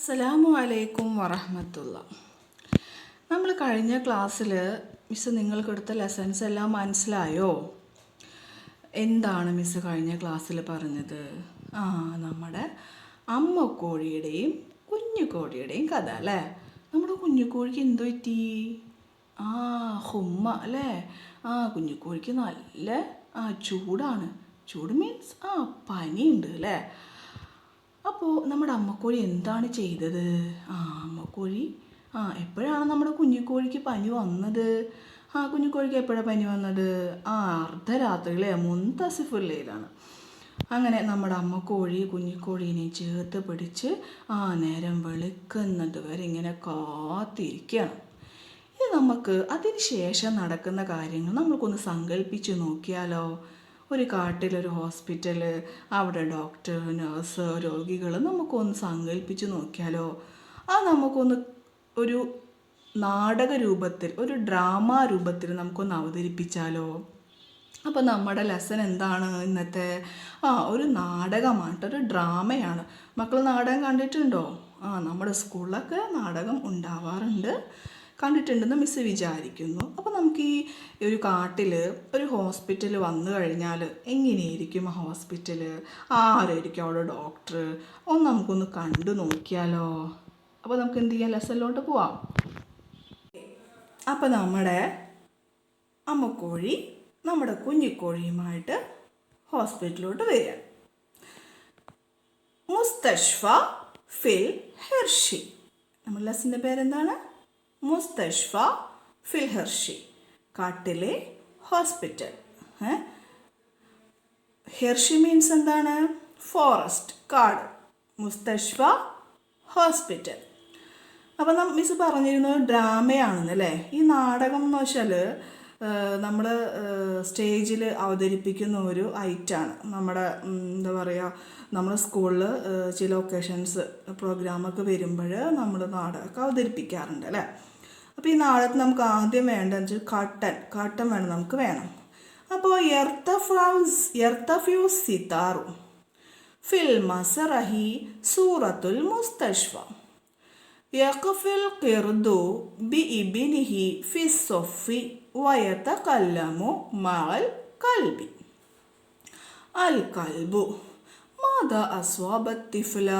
അസ്സലാമു അലൈക്കും വറഹ്മത്തുള്ള. നമ്മൾ കഴിഞ്ഞ ക്ലാസ്സിൽ മിസ്സ് നിങ്ങൾക്ക് എടുത്ത ലെസൺസ് എല്ലാം മനസ്സിലായോ? എന്താണ് മിസ്സ് കഴിഞ്ഞ ക്ലാസ്സിൽ പറഞ്ഞത്? നമ്മുടെ അമ്മക്കോഴിയുടെയും കുഞ്ഞുകോഴിയുടെയും കഥ അല്ലേ? നമ്മുടെ കുഞ്ഞുകോഴിക്ക് എന്തു പറ്റി? ഹുമ്മ അല്ലേ? കുഞ്ഞുകോഴിക്ക് നല്ല ചൂടാണ്. ചൂട് മീൻസ് പനിയുണ്ട് അല്ലേ? അപ്പോൾ നമ്മുടെ അമ്മക്കോഴി എന്താണ് ചെയ്തത്? അമ്മക്കോഴി എപ്പോഴാണ് നമ്മുടെ കുഞ്ഞിക്കോഴിക്ക് പനി വന്നത്? കുഞ്ഞിക്കോഴിക്ക് എപ്പോഴാണ് പനി വന്നത്? അർദ്ധരാത്രിയിലെ മുന്തസിഫുല്ലയിലാണ്. അങ്ങനെ നമ്മുടെ അമ്മക്കോഴി കുഞ്ഞിക്കോഴീനെ ചേർത്ത് പിടിച്ച് നേരം വെളുക്കുന്നത് വരെ ഇങ്ങനെ കാത്തിരിക്കുകയാണ്. ഇനി നമുക്ക് അതിന് ശേഷം നടക്കുന്ന കാര്യങ്ങൾ നമ്മൾക്കൊന്ന് സങ്കല്പിച്ച് നോക്കിയാലോ? ഒരു കാട്ടിലൊരു ഹോസ്പിറ്റൽ, അവിടെ ഡോക്ടർ, നഴ്സ്, രോഗികൾ നമുക്കൊന്ന് സങ്കല്പിച്ച് നോക്കിയാലോ? നമുക്കൊന്ന് ഒരു നാടക രൂപത്തിൽ, ഒരു ഡ്രാമ രൂപത്തിൽ നമുക്കൊന്ന് അവതരിപ്പിച്ചാലോ? അപ്പോൾ നമ്മുടെ ലെസൺ എന്താണ് ഇന്നത്തെ? ഒരു നാടകമാണ്, ഒരു ഡ്രാമയാണ്. മക്കൾ നാടകം കണ്ടിട്ടുണ്ടോ? നമ്മുടെ സ്കൂളിലൊക്കെ നാടകം ഉണ്ടാവാറുണ്ട്, കണ്ടിട്ടുണ്ടെന്ന് മിസ്സ് വിചാരിക്കുന്നു. അപ്പോൾ നമുക്ക് ഈ ഒരു കാട്ടിൽ ഒരു ഹോസ്പിറ്റൽ വന്നു കഴിഞ്ഞാൽ എങ്ങനെയായിരിക്കും ആ ഹോസ്പിറ്റൽ? ആരായിരിക്കും അവിടെ ഡോക്ടർ? നമുക്കൊന്ന് കണ്ടു നോക്കിയാലോ? അപ്പോൾ നമുക്ക് എന്ത് ചെയ്യാം? ലെസണിലോട്ട് പോവാം. അപ്പോൾ നമ്മുടെ അമ്മക്കോഴി നമ്മുടെ കുഞ്ഞിക്കോഴിയുമായിട്ട് ഹോസ്പിറ്റലിലോട്ട് വരിക. മുസ്തഷ്ഫ ഫിൽ ഹിർഷി. നമ്മുടെ ലെസൻ്റെ പേരെന്താണ്? മുസ്തഷ്ഫ ഫിൽ ഹിർഷി, കാട്ടിലെ ഹോസ്പിറ്റൽ. ഹിർഷി മീൻസ് എന്താണ്? ഫോറസ്റ്റ്, കാട്. മുസ്തഷ്ഫ ഹോസ്പിറ്റൽ. അപ്പം മിസ് പറഞ്ഞിരുന്നത് ഡ്രാമയാണെന്നല്ലേ? ഈ നാടകം എന്ന് വെച്ചാൽ നമ്മൾ സ്റ്റേജിൽ അവതരിപ്പിക്കുന്ന ഒരു ഐറ്റാണ്. നമ്മുടെ എന്താ പറയുക, നമ്മുടെ സ്കൂളിൽ ചില ഒക്കേഷൻസ് പ്രോഗ്രാമൊക്കെ വരുമ്പോൾ നമ്മൾ നാടകമൊക്കെ അവതരിപ്പിക്കാറുണ്ട് അല്ലേ? അപ്പോൾ ഈ നാടകത്തിൽ നമുക്ക് ആദ്യം വേണ്ടതെന്ന് വെച്ചാൽ കട്ടൻ വേണം. അപ്പോൾ യർത്തഫ്യൂ സിതാറു ഫിൽ മസ്റഹി സൂറത്തുൽ മുസ്തഷ്ഫ യഖ്ഫിൽ ഖിർദു ബിഇബ്നിഹി ഫിസ്സഫി വയതകല്ലമു മഅൽ കൽബി. അൽ കൽബു മാദാ അസ്വാബത് തിഫ്ല.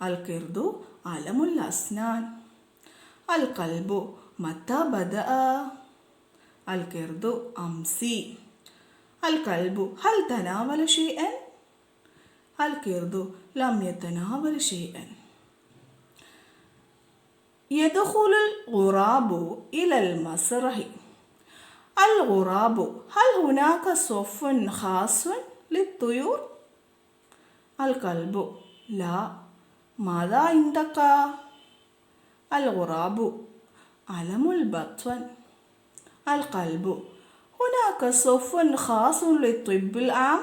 അൽ ഖിർദു അലമുൽ അസ്നാൻ. അൽ കൽബു മത്താ ബദഅ. അൽ ഖിർദു അംസി. അൽ കൽബു ഹൽ തനാവല ഷൈഅൻ. അൽ ഖിർദു ലം യതനാവൽ ഷൈഅൻ. يدخل الغراب إلى المسرح. الغراب هل هناك صف خاص للطيور؟ الكلب لا. ماذا عندك؟ الغراب علم البطن. الكلب هناك صف خاص للطب العام.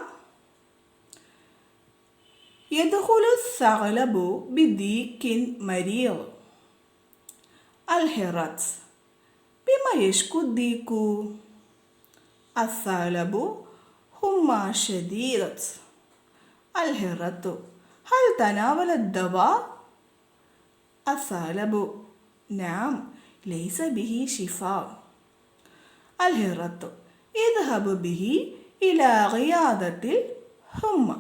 يدخل الثعلب بديك مريض. الهرات بما يشكو الديك. الثعلب حمى شديدة. الهرة هل تناول الدواء؟ الثعلب نعم ليس به شفاء. الهرة اذهب به إلى عيادة الحمى.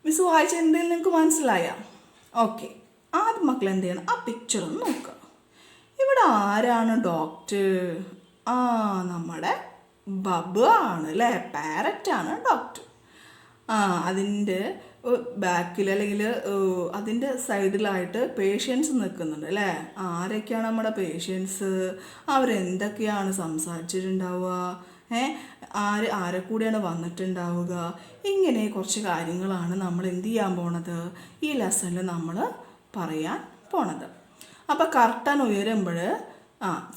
മിസ് വായിച്ച എന്തെങ്കിലും നിങ്ങൾക്ക് മനസ്സിലായ? ഓക്കെ, ആദ്യം മക്കൾ എന്ത് ചെയ്യണം? ആ പിക്ചർ ഒന്ന് നോക്കുക. ഇവിടെ ആരാണ് ഡോക്ടർ? നമ്മുടെ ബബ് ആണ് അല്ലേ? പാരറ്റാണ് ഡോക്ടർ. അതിൻ്റെ ബാക്കിൽ അല്ലെങ്കിൽ അതിൻ്റെ സൈഡിലായിട്ട് പേഷ്യൻസ് നിൽക്കുന്നുണ്ട് അല്ലേ? ആരൊക്കെയാണ് നമ്മുടെ പേഷ്യൻസ്? അവരെന്തൊക്കെയാണ് സംസാരിച്ചിട്ടുണ്ടാവുക? ആരെ കൂടെയാണ് വന്നിട്ടുണ്ടാവുക? ഇങ്ങനെ കുറച്ച് കാര്യങ്ങളാണ് നമ്മൾ എന്ത് ചെയ്യാൻ പോണത്? ഈ ലെസണിൽ നമ്മൾ പറയാൻ പോണത്. അപ്പോൾ കർട്ടൻ ഉയരുമ്പോൾ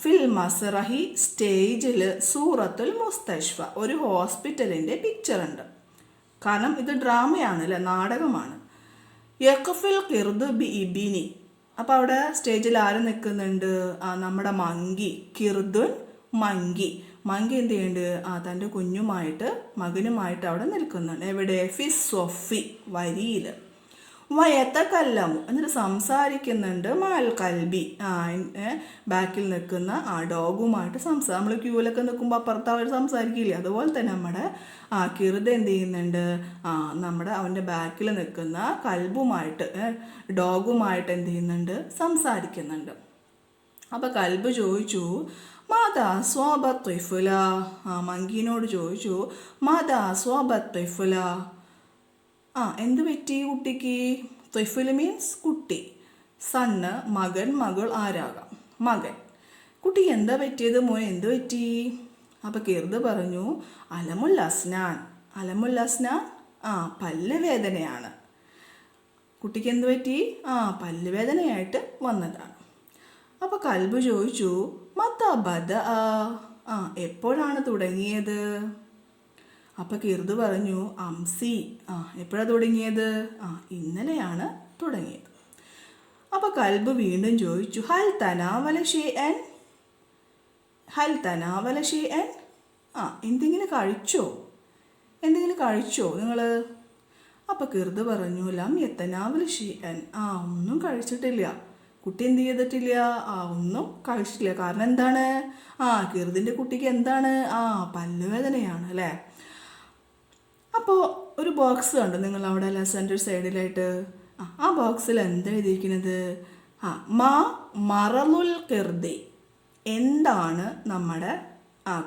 ഫിൽ മസ്റഹി, സ്റ്റേജിൽ, സൂറത്തുൽ മുസ്തഷ്ഫ, ഒരു ഹോസ്പിറ്റലിൻ്റെ പിക്ചർ ഉണ്ട്. കാരണം ഇത് ഡ്രാമയാണ് അല്ലേ? നാടകമാണ്. യഖ്ഫിൽ ഖിർദു ബി ഇബിനി. അപ്പോൾ അവിടെ സ്റ്റേജിൽ ആര് നിൽക്കുന്നുണ്ട്? നമ്മുടെ മങ്കി. ഖിർദുൻ മങ്കി. മങ്കി എന്ത് ചെയ്യുന്നുണ്ട്? തൻ്റെ കുഞ്ഞുമായിട്ട്, മകനുമായിട്ട് അവിടെ നിൽക്കുന്നുണ്ട്. എവിടെ? ഫിസ്സൊഫി, വരിയിൽ. വയത്തക്കല്ലമു എന്നിട്ട് സംസാരിക്കുന്നുണ്ട് മാൽ കൽബി ബാക്കിൽ നിൽക്കുന്ന ഡോഗുമായിട്ട് നമ്മൾ ക്യൂവിലൊക്കെ നിൽക്കുമ്പോൾ അപ്പുറത്ത് അവർ സംസാരിക്കില്ലേ, അതുപോലെ തന്നെ നമ്മുടെ കിറുത് എന്ത് ചെയ്യുന്നുണ്ട്, നമ്മുടെ അവൻ്റെ ബാക്കിൽ നിൽക്കുന്ന കൽബുമായിട്ട് ഡോഗുമായിട്ട് എന്ത് ചെയ്യുന്നുണ്ട്, സംസാരിക്കുന്നുണ്ട്. അപ്പോൾ കൽബ് ചോദിച്ചു മാതാ സ്വാബത്തൊയ്ഫുല, മങ്കീനോട് ചോദിച്ചു മാതാ സ്വാബത്തൊയ്ഫുല, എന്ത് പറ്റി കുട്ടിക്ക്? തൊയ്ഫുൽ മീൻസ് കുട്ടി, സണ്ണ് മകൻ, മകൾ ആരാകാം, മകൻ. കുട്ടിക്ക് എന്താ പറ്റിയത് മോൻ, എന്ത് പറ്റി? അപ്പോൾ കിർദ് പറഞ്ഞു അലമുൽ അസ്നാൻ. അലമുൽ അസ്നാൻ പല്ല് വേദനയാണ്. കുട്ടിക്ക് എന്ത് പറ്റി? പല്ല് വേദനയായിട്ട് വന്നതാണ്. അപ്പോൾ കൽബ് ചോദിച്ചു മത്താ ബദ, എപ്പോഴാണ് തുടങ്ങിയത്? അപ്പോൾ കിർദ് പറഞ്ഞു അംസി, എപ്പോഴാണ് തുടങ്ങിയത്? ഇന്നലെയാണ് തുടങ്ങിയത്. അപ്പോൾ കൽബ് വീണ്ടും ചോദിച്ചു ഹൽ തനാവല ഷൈഅൻ, ഹൽ തനാവല ഷൈഅൻ, എന്തെങ്കിലും കഴിച്ചോ, എന്തെങ്കിലും കഴിച്ചോ നിങ്ങൾ? അപ്പോൾ കിർദ് പറഞ്ഞു ലം യതനാവല ഷൈഅൻ, ഒന്നും കഴിച്ചിട്ടില്ല. കുട്ടി എന്ത് ചെയ്തിട്ടില്ല? ഒന്നും കഴിച്ചിട്ടില്ല. കാരണം എന്താണ്? കിർദിൻ്റെ കുട്ടിക്ക് എന്താണ്? പല്ലുവേദനയാണ് അല്ലേ. അപ്പോൾ ഒരു ബോക്സ് കണ്ടു നിങ്ങൾ അവിടെ ലെസൻ്റെ സൈഡിലായിട്ട്. ആ ബോക്സിൽ എന്താ എഴുതിയിരിക്കുന്നത്? മാ മറലുൽ കിർദി, എന്താണ് നമ്മുടെ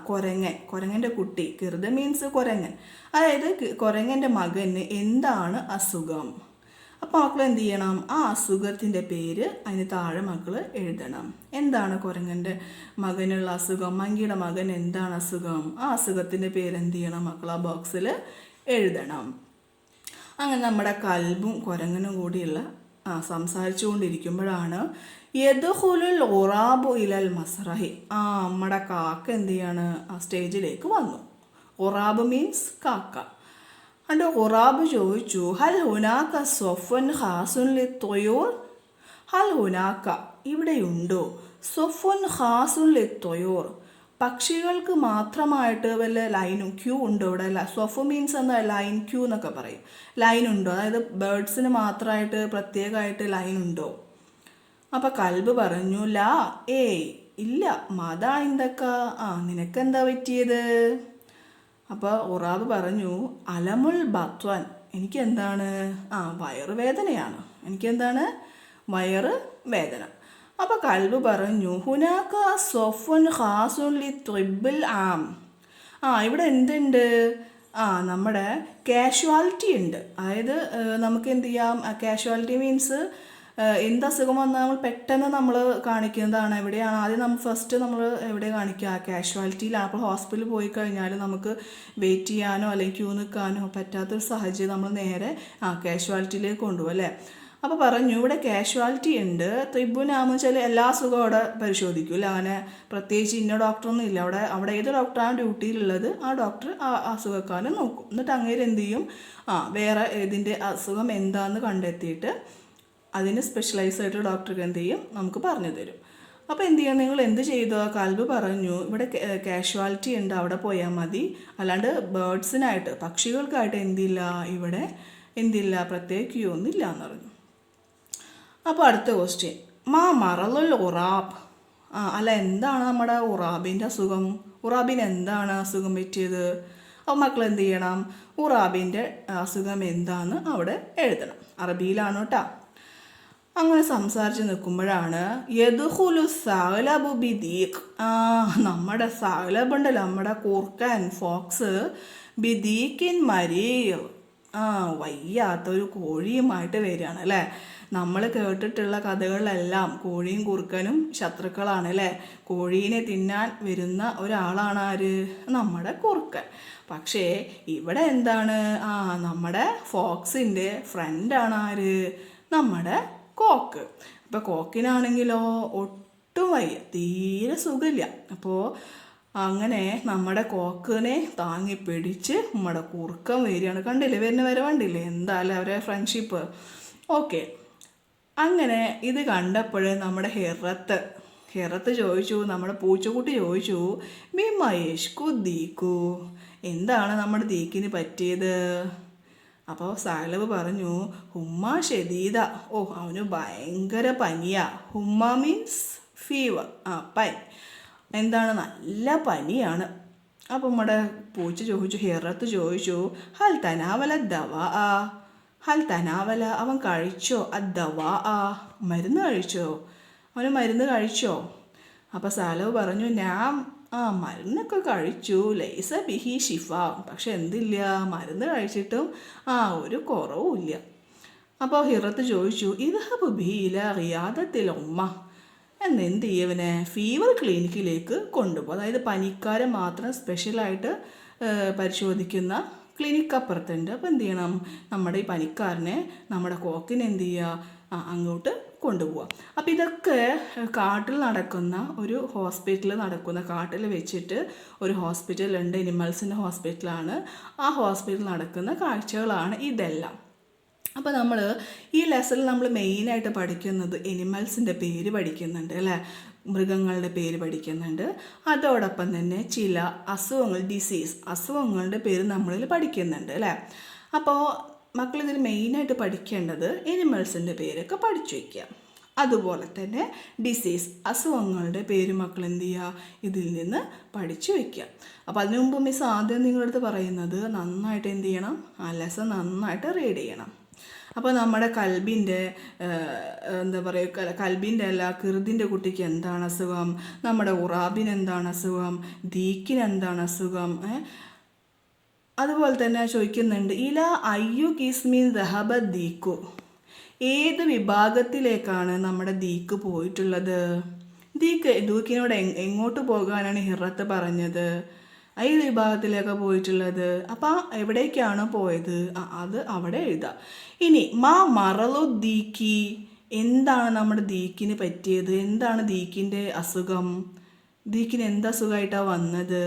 കുരങ്ങൻ, കുരങ്ങൻ്റെ കുട്ടി, കിർദ് മീൻസ് കുരങ്ങൻ, അതായത് കുരങ്ങൻ്റെ മകന് എന്താണ് അസുഖം? അപ്പോൾ മക്കൾ എന്ത് ചെയ്യണം? ആ അസുഖത്തിൻ്റെ പേര് അതിന് താഴെ മക്കൾ എഴുതണം. എന്താണ് കുരങ്ങൻ്റെ മകനുള്ള അസുഖം, മങ്കിയുടെ മകൻ എന്താണ് അസുഖം, ആ അസുഖത്തിൻ്റെ പേര് എന്ത് ചെയ്യണം മക്കൾ ആ ബോക്സിൽ എഴുതണം. അങ്ങനെ നമ്മുടെ കൽബും കുരങ്ങനും കൂടിയുള്ള സംസാരിച്ചു കൊണ്ടിരിക്കുമ്പോഴാണ് യദ്ഖുലുൽ ഉറാബു ഇലൽ മസ്റഹി, നമ്മുടെ കാക്ക എന്ത് ചെയ്യാണ്, സ്റ്റേജിലേക്ക് വന്നു. ഉറാബ് മീൻസ് കാക്ക. അണ്ട് ഉറാബ് ചോദിച്ചു ഹൽ ഹുനാക്ക സൊഫൻ ഖാസുൻ ലിത്തൊയൂർ, ഹൽ ഹുനാക്ക ഇവിടെയുണ്ടോ, സൊഫൻ ഖാസുൻ ലിത്തൊയൂർ പക്ഷികൾക്ക് മാത്രമായിട്ട് വല്ല ലൈനും ക്യൂ ഉണ്ടോ ഇവിടെ? സൊഫ് മീൻസ് എന്താ, ലൈൻ ക്യൂ എന്നൊക്കെ പറയും. ലൈൻ ഉണ്ടോ, അതായത് ബേർഡ്സിന് മാത്രമായിട്ട് പ്രത്യേകമായിട്ട് ലൈൻ ഉണ്ടോ? അപ്പം കൽബ് പറഞ്ഞു ലാ, ഇല്ല. മതാ എന്തൊക്കെ, നിനക്കെന്താ പറ്റിയത്? അപ്പോൾ ഉറാബ് പറഞ്ഞു അലമുൽ ബത്വൻ, എനിക്കെന്താണ്? വയറുവേദനയാണ്, എനിക്കെന്താണ്? വയറ് വേദന. അപ്പോൾ കൽബ് പറഞ്ഞു ഹുനാക്ക സൊഫുൻ ഖാസുൻ ലി ത്രിബിൽ ആം, ഇവിടെ എന്തുണ്ട്? നമ്മുടെ കാഷ്വാലിറ്റി ഉണ്ട്. അതായത് നമുക്ക് എന്ത് ചെയ്യാം, കാഷ്വാലിറ്റി മീൻസ് എന്ത് അസുഖം വന്നാൽ നമ്മൾ പെട്ടെന്ന് നമ്മൾ കാണിക്കുന്നതാണ്. എവിടെയാണ് ആദ്യം ഫസ്റ്റ് നമ്മൾ എവിടെ കാണിക്കുക? കാഷ്വാലിറ്റിയിലാണ്. അപ്പോൾ ഹോസ്പിറ്റലിൽ പോയി കഴിഞ്ഞാൽ നമുക്ക് വെയിറ്റ് ചെയ്യാനോ അല്ലെങ്കിൽ ക്യൂ നിൽക്കാനോ പറ്റാത്തൊരു സാഹചര്യം നമ്മൾ നേരെ കാഷ്വാലിറ്റിയിലേക്ക് കൊണ്ടുപോകും അല്ലേ. അപ്പോൾ പറഞ്ഞു ഇവിടെ കാഷ്വാലിറ്റി ഉണ്ട്. ത്രിബുനാമെന്ന് വെച്ചാൽ എല്ലാ അസുഖവും അവിടെ പരിശോധിക്കൂല, അങ്ങനെ പ്രത്യേകിച്ച് ഇന്ന ഡോക്ടറൊന്നും ഇല്ല. അവിടെ ഏത് ഡോക്ടറാണ് ഡ്യൂട്ടിയിലുള്ളത് ആ ഡോക്ടർ ആ അസുഖക്കാരനെ നോക്കും. എന്നിട്ട് അങ്ങേര് എന്ത് ചെയ്യും, വേറെ ഇതിൻ്റെ അസുഖം എന്താണെന്ന് കണ്ടെത്തിയിട്ട് അതിന് സ്പെഷ്യലൈസ് ആയിട്ട് ഡോക്ടർക്ക് എന്ത് ചെയ്യും, നമുക്ക് പറഞ്ഞു തരും. അപ്പോൾ എന്ത് ചെയ്യാം, നിങ്ങൾ എന്ത് ചെയ്തു? കൽബ് പറഞ്ഞു ഇവിടെ കാഷ്വാലിറ്റി ഉണ്ട്, അവിടെ പോയാൽ മതി, അല്ലാണ്ട് ബേർഡ്സിനായിട്ട് പക്ഷികൾക്കായിട്ട് എന്തില്ല, ഇവിടെ എന്തില്ല, പ്രത്യേക ക്യൂ ഒന്നുമില്ല എന്ന് പറഞ്ഞു. അപ്പോൾ അടുത്ത ക്വസ്റ്റ്യൻ മാ മറലുൽ ഉറാബ്, അല്ല എന്താണ് നമ്മുടെ ഉറാബിൻ്റെ അസുഖം? ഉറാബിന് എന്താണ് അസുഖം പറ്റിയത്? അപ്പോൾ മക്കൾ എന്ത് ചെയ്യണം, ഉറാബിൻ്റെ അസുഖം എന്താണെന്ന് അവിടെ എഴുതണം. അറബിയിലാണ് കേട്ടോ. അങ്ങനെ സംസാരിച്ച് നിൽക്കുമ്പോഴാണ് യദ്ഖുലു സഅലബു ബിദീഖ്, നമ്മുടെ സഅലബ് ഉണ്ടല്ലോ, നമ്മുടെ കൂർക്കൻ ഫോക്സ്, ബിദീഖിൻ മരീർ, വയ്യാത്തൊരു കോഴിയുമായിട്ട് വരികയാണ് അല്ലേ. നമ്മൾ കേട്ടിട്ടുള്ള കഥകളിലെല്ലാം കോഴിയും കുറുക്കനും ശത്രുക്കളാണ് അല്ലേ. കോഴീനെ തിന്നാൻ വരുന്ന ഒരാളാണ് ആര്? നമ്മുടെ കുറുക്കൻ. പക്ഷേ ഇവിടെ എന്താണ്, നമ്മുടെ ഫോക്സിൻ്റെ ഫ്രണ്ടാണ് ആര്? നമ്മുടെ കോക്ക്. അപ്പോൾ കോക്കിനാണെങ്കിലോ ഒട്ടും വയ്യ, തീരെ സുഖമില്ല. അപ്പോൾ അങ്ങനെ നമ്മുടെ കോക്കിനെ താങ്ങി പിടിച്ച് നമ്മുടെ കുറുക്കൻ വരികയാണ്. കണ്ടില്ലേ, വരുന്ന വരെ കണ്ടില്ലേ, എന്തായാലും അവരെ ഫ്രണ്ട്ഷിപ്പ്. ഓക്കെ, അങ്ങനെ ഇത് കണ്ടപ്പോൾ നമ്മുടെ ഹെറത്ത് ചോദിച്ചു, നമ്മുടെ പൂച്ചക്കുട്ടി ചോദിച്ചു ബി മഹേഷ് കുദ്ദീക്കു, എന്താണ് നമ്മുടെ ദീക്കിന് പറ്റിയത്? അപ്പോൾ സാലവ് പറഞ്ഞു ഹുമ്മ ഷെദീദ. ഓ അവന് ഭയങ്കര പനിയാ. ഹുമ്മ മീൻസ് ഫീവർ, പനി. എന്താണ്, നല്ല പനിയാണ്. അപ്പം നമ്മുടെ പൂച്ച ചോദിച്ചു, ഹിറത്ത് ചോദിച്ചു, ഹൽ തനാവല ദവാ ആ, ഹൽ തനാവല അവൻ കഴിച്ചോ അദ്ദവാ ആ, മരുന്ന് കഴിച്ചോ, അവന് മരുന്ന് കഴിച്ചോ? അപ്പോൾ സാലവ് പറഞ്ഞു ഞാൻ മരുന്നൊക്കെ കഴിച്ചു, ലൈസ ബിഹി ഷിഫ, പക്ഷെ എന്തില്ല, മരുന്ന് കഴിച്ചിട്ടും ഒരു കുറവുമില്ല. അപ്പോൾ ഹിറത്ത് ചോദിച്ചു ഇദ്ഹബ് ബിഹി ഇലാ റിയാദത്തിൽ ഉമ്മ, എന്ത് ചെയ്യവനെ ഫീവർ ക്ലിനിക്കിലേക്ക് കൊണ്ടുപോകും. അതായത് പനിക്കാരെ മാത്രം സ്പെഷ്യലായിട്ട് പരിശോധിക്കുന്ന ക്ലിനിക്ക് അപ്പുറത്തുണ്ട്. അപ്പോൾ എന്ത് ചെയ്യണം, നമ്മുടെ ഈ പനിക്കാരനെ നമ്മുടെ കോക്കിനെ എന്ത് ചെയ്യുക, അങ്ങോട്ട് കൊണ്ടുപോവാം. അപ്പോൾ ഇതൊക്കെ കാട്ടിൽ നടക്കുന്ന ഒരു ഹോസ്പിറ്റലിൽ നടക്കുന്ന, കാട്ടിൽ വെച്ചിട്ട് ഒരു ഹോസ്പിറ്റലുണ്ട്, അനിമൽസിൻ്റെ ഹോസ്പിറ്റലാണ്. ആ ഹോസ്പിറ്റലിൽ നടക്കുന്ന കാഴ്ചകളാണ് ഇതെല്ലാം. അപ്പോൾ നമ്മൾ ഈ ലെസണിൽ നമ്മൾ മെയിനായിട്ട് പഠിക്കുന്നത് എനിമൽസിൻ്റെ പേര് പഠിക്കുന്നുണ്ട് അല്ലേ, മൃഗങ്ങളുടെ പേര് പഠിക്കുന്നുണ്ട്. അതോടൊപ്പം തന്നെ ചില അസുഖങ്ങൾ, അസുഖങ്ങളുടെ പേര് നമ്മളിൽ പഠിക്കുന്നുണ്ട് അല്ലേ. അപ്പോൾ മക്കളിതിൽ മെയിനായിട്ട് പഠിക്കേണ്ടത് എനിമൽസിൻ്റെ പേരൊക്കെ പഠിച്ചു വയ്ക്കുക. അതുപോലെ തന്നെ അസുഖങ്ങളുടെ പേര് മക്കൾ എന്ത് ചെയ്യുക, ഇതിൽ നിന്ന് പഠിച്ചു വയ്ക്കുക. അപ്പോൾ അതിനു മുമ്പ് മിസ് ആദ്യം നിങ്ങളുടെ അടുത്ത് പറയുന്നത് നന്നായിട്ട് എന്ത് ചെയ്യണം, ലെസൺ നന്നായിട്ട് റീഡ് ചെയ്യണം. അപ്പോൾ നമ്മുടെ കൽബിൻ്റെ എന്താ പറയുക, കൽബിൻ്റെ അല്ല കിറുതിൻ്റെ കുട്ടിക്ക് എന്താണ് അസുഖം, നമ്മുടെ ഉറാബിന് എന്താണ് അസുഖം, ദീക്കിന് എന്താണ് അസുഖം, അതുപോലെ തന്നെ ചോദിക്കുന്നുണ്ട് ഇല അയ്യു കിസ്മീൻ ദഹബ ദീക്കു, ഏത് വിഭാഗത്തിലേക്കാണ് നമ്മുടെ ദീക്ക് പോയിട്ടുള്ളത്? ദൂക്കിനോട് എങ്ങോട്ട് പോകാനാണ് ഹിറത്ത് പറഞ്ഞത്? ഏത് വിഭാഗത്തിലേക്ക് പോയിട്ടുള്ളത്? അപ്പം എവിടേക്കാണ് പോയത്, അത് അവിടെ എഴുതാം. ഇനി മാ മറലു ദീക്കി, എന്താണ് നമ്മുടെ ദീക്കിന് പറ്റിയത്, എന്താണ് ദീക്കിൻ്റെ അസുഖം, ദീക്കിന് എന്ത് അസുഖമായിട്ടാണ് വന്നത്?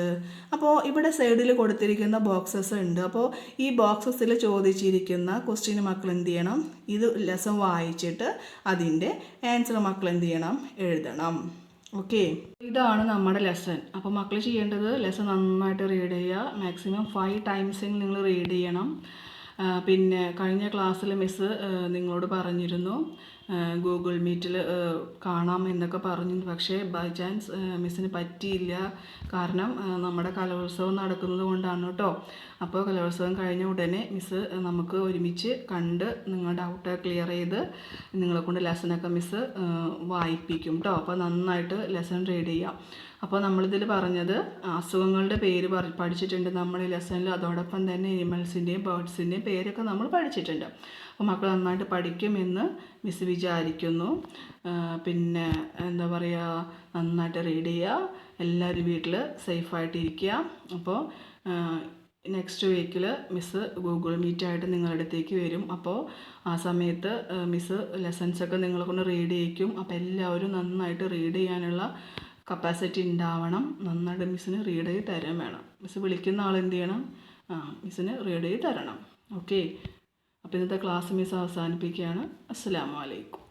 അപ്പോൾ ഇവിടെ സൈഡിൽ കൊടുത്തിരിക്കുന്ന ബോക്സസ് ഉണ്ട്. അപ്പോൾ ഈ ബോക്സസിൽ ചോദിച്ചിരിക്കുന്ന ക്വസ്റ്റ്യന് മക്കൾ എന്ത് ചെയ്യണം, ഇത് ലെസൺ വായിച്ചിട്ട് അതിൻ്റെ ആൻസർ മക്കൾ എന്ത് ചെയ്യണം, എഴുതണം. ഓക്കെ, ഇതാണ് നമ്മുടെ ലെസൺ. അപ്പോൾ മക്കൾ ചെയ്യേണ്ടത് ലെസൺ നന്നായിട്ട് റീഡ് ചെയ്യുക. മാക്സിമം 5 times നിങ്ങൾ റീഡ് ചെയ്യണം. പിന്നെ കഴിഞ്ഞ ക്ലാസ്സിൽ മിസ്സ് നിങ്ങളോട് പറഞ്ഞിരുന്നു ഗൂഗിൾ മീറ്റിൽ കാണാം എന്നൊക്കെ പറഞ്ഞു. പക്ഷേ ബൈ ചാൻസ് മിസ്സിന് പറ്റിയില്ല. കാരണം നമ്മുടെ കലോത്സവം നടക്കുന്നത് കൊണ്ടാണ് കേട്ടോ. അപ്പോൾ കലോത്സവം കഴിഞ്ഞ ഉടനെ മിസ്സ് നമുക്ക് ഒരുമിച്ച് കണ്ട് നിങ്ങളുടെ ഡൗട്ട് ക്ലിയർ ചെയ്ത് നിങ്ങളെ കൊണ്ട് ലെസണൊക്കെ മിസ്സ് വായിപ്പിക്കും കേട്ടോ. അപ്പോൾ നന്നായിട്ട് ലെസൺ റീഡ് ചെയ്യാം. അപ്പോൾ നമ്മളിതിൽ പറഞ്ഞത് അസുഖങ്ങളുടെ പേര് പഠിച്ചിട്ടുണ്ട് നമ്മൾ ഈ ലെസണിൽ. അതോടൊപ്പം തന്നെ അനിമൽസിൻ്റെയും ബേർഡ്സിൻ്റെയും പേരൊക്കെ നമ്മൾ പഠിച്ചിട്ടുണ്ട്. അപ്പോൾ മക്കൾ നന്നായിട്ട് പഠിക്കുമെന്ന് മിസ് വിചാരിക്കുന്നു. പിന്നെ എന്താ പറയുക, നന്നായിട്ട് റീഡ് ചെയ്യുക. എല്ലാവരും വീട്ടിൽ സേഫായിട്ടിരിക്കുക. അപ്പോൾ നെക്സ്റ്റ് വീക്കിൽ മിസ്സ് ഗൂഗിൾ മീറ്റായിട്ട് നിങ്ങളുടെ അടുത്തേക്ക് വരും. അപ്പോൾ ആ സമയത്ത് മിസ്സ് ലെസൺസൊക്കെ നിങ്ങളെ കൊണ്ട് റീഡ് ചെയ്യിക്കും. അപ്പോൾ എല്ലാവരും നന്നായിട്ട് റീഡ് ചെയ്യാനുള്ള കപ്പാസിറ്റി ഉണ്ടാവണം. നന്നായിട്ട് മിസ്സിന് റീഡ് ചെയ്ത് തരാൻ വേണം. മിസ്സ് വിളിക്കുന്ന ആൾ എന്ത് ചെയ്യണം, മിസ്സിന് റീഡ് ചെയ്ത് തരണം. ഓക്കെ, അപ്പോൾ ഇന്നത്തെ ക്ലാസ് മിസ്സ് അവസാനിപ്പിക്കുകയാണ്. അസ്സലാമു അലൈക്കും.